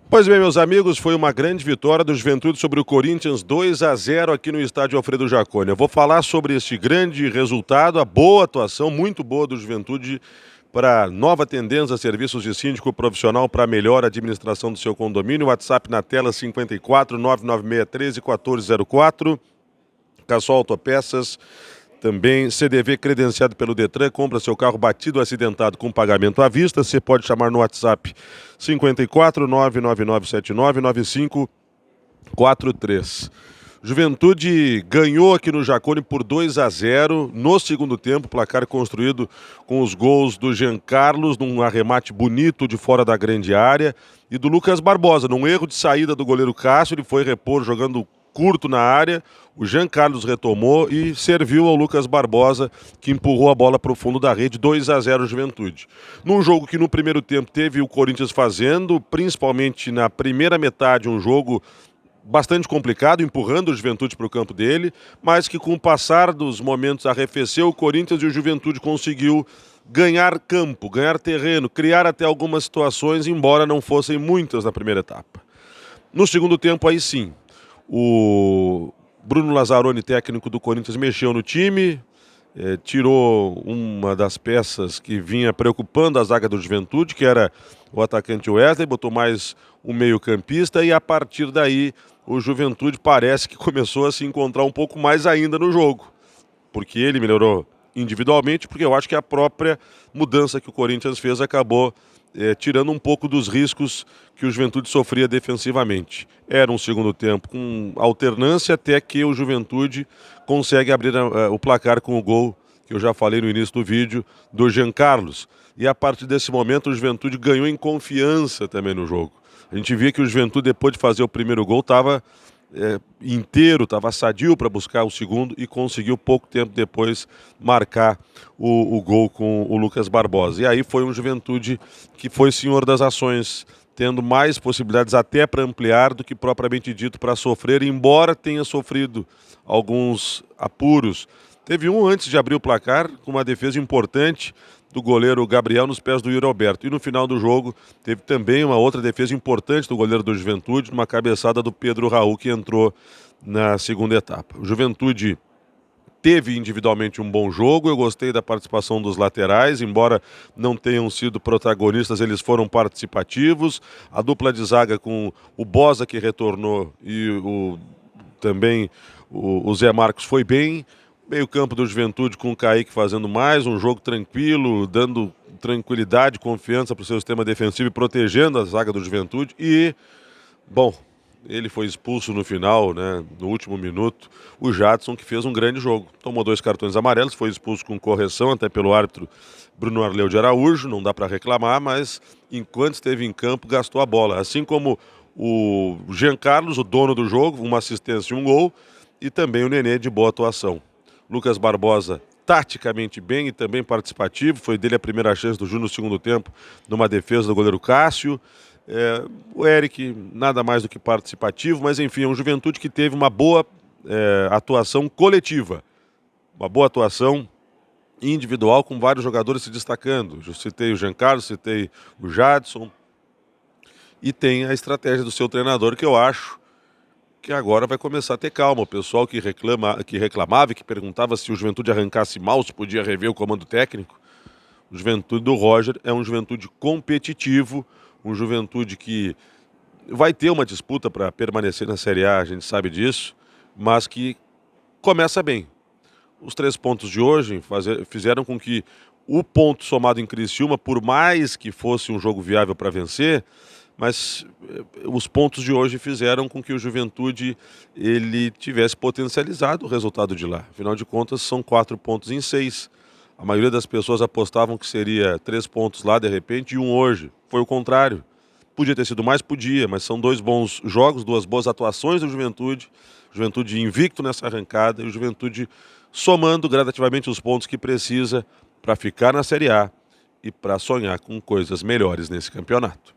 Pois bem, meus amigos, foi uma grande vitória do Juventude sobre o Corinthians, 2-0 aqui no estádio Alfredo Jaconi. Eu vou falar sobre este grande resultado, a boa atuação, muito boa do Juventude para nova tendência, serviços de síndico profissional para melhor administração do seu condomínio. WhatsApp na tela 54 99613 1404. Cassol Autopeças. Também CDV credenciado pelo Detran, compra seu carro batido ou acidentado com pagamento à vista. Você pode chamar no WhatsApp 54 99979 9543. Juventude ganhou aqui no Jaconi por 2-0 no segundo tempo, placar construído com os gols do Jean Carlos, num arremate bonito de fora da grande área, e do Lucas Barbosa, num erro de saída do goleiro Cássio. Ele foi repor jogando curto na área, o Jean Carlos retomou e serviu ao Lucas Barbosa, que empurrou a bola para o fundo da rede. 2-0 Juventude. Num jogo que no primeiro tempo teve o Corinthians fazendo, principalmente na primeira metade, um jogo bastante complicado, empurrando o Juventude para o campo dele, mas que com o passar dos momentos arrefeceu o Corinthians e o Juventude conseguiu ganhar campo, ganhar terreno, criar até algumas situações, embora não fossem muitas na primeira etapa. No segundo tempo, aí sim, o Bruno Lazzaroni, técnico do Corinthians, mexeu no time, tirou uma das peças que vinha preocupando a zaga do Juventude, que era o atacante Wesley, botou mais um meio-campista, e a partir daí o Juventude parece que começou a se encontrar um pouco mais ainda no jogo, porque ele melhorou individualmente, porque eu acho que a própria mudança que o Corinthians fez acabou tirando um pouco dos riscos que o Juventude sofria defensivamente. Era um segundo tempo com alternância, até que o Juventude consegue abrir o placar com o gol, que eu já falei no início do vídeo, do Jean Carlos. E a partir desse momento o Juventude ganhou em confiança também no jogo. A gente via que o Juventude, depois de fazer o primeiro gol, estava inteiro, estava sadio para buscar o segundo e conseguiu pouco tempo depois marcar o gol com o Lucas Barbosa. E aí foi um Juventude que foi senhor das ações, tendo mais possibilidades até para ampliar do que propriamente dito para sofrer, embora tenha sofrido alguns apuros. Teve um antes de abrir o placar, com uma defesa importante do goleiro Gabriel nos pés do Yuri Alberto. E no final do jogo teve também uma outra defesa importante do goleiro do Juventude, numa cabeçada do Pedro Raul, que entrou na segunda etapa. O Juventude teve individualmente um bom jogo, eu gostei da participação dos laterais, embora não tenham sido protagonistas, eles foram participativos. A dupla de zaga com o Bosa, que retornou, e também o Zé Marcos foi bem. Meio campo do Juventude com o Kaique fazendo mais, um jogo tranquilo, dando tranquilidade, confiança para o seu sistema defensivo e protegendo a zaga do Juventude. E, bom, ele foi expulso no final, né, no último minuto, o Jadson, que fez um grande jogo. Tomou 2 cartões amarelos, foi expulso com correção até pelo árbitro Bruno Arleu de Araújo, não dá para reclamar, mas enquanto esteve em campo gastou a bola. Assim como o Jean Carlos, o dono do jogo, uma assistência e um gol, e também o Nenê de boa atuação. Lucas Barbosa, taticamente bem e também participativo. Foi dele a primeira chance do Júnior no segundo tempo, numa defesa do goleiro Cássio. O Eric, nada mais do que participativo, mas enfim, é um Juventude que teve uma boa atuação coletiva. Uma boa atuação individual, com vários jogadores se destacando. Eu citei o Jean Carlos, citei o Jadson. E tem a estratégia do seu treinador, que eu acho que agora vai começar a ter calma. O pessoal que reclamava e que perguntava se o Juventude arrancasse mal, se podia rever o comando técnico. O Juventude do Roger é um Juventude competitivo, um Juventude que vai ter uma disputa para permanecer na Série A, a gente sabe disso, mas que começa bem. Os 3 pontos de hoje fizeram com que o ponto somado em Criciúma, por mais que fosse um jogo viável para vencer, mas os pontos de hoje fizeram com que o Juventude ele tivesse potencializado o resultado de lá. Afinal de contas, são 4 pontos em 6. A maioria das pessoas apostavam que seria 3 pontos lá, de repente, e 1 hoje. Foi o contrário. Podia ter sido mais? Podia, mas são 2 bons jogos, 2 boas atuações do Juventude. Juventude invicto nessa arrancada e o Juventude somando gradativamente os pontos que precisa para ficar na Série A e para sonhar com coisas melhores nesse campeonato.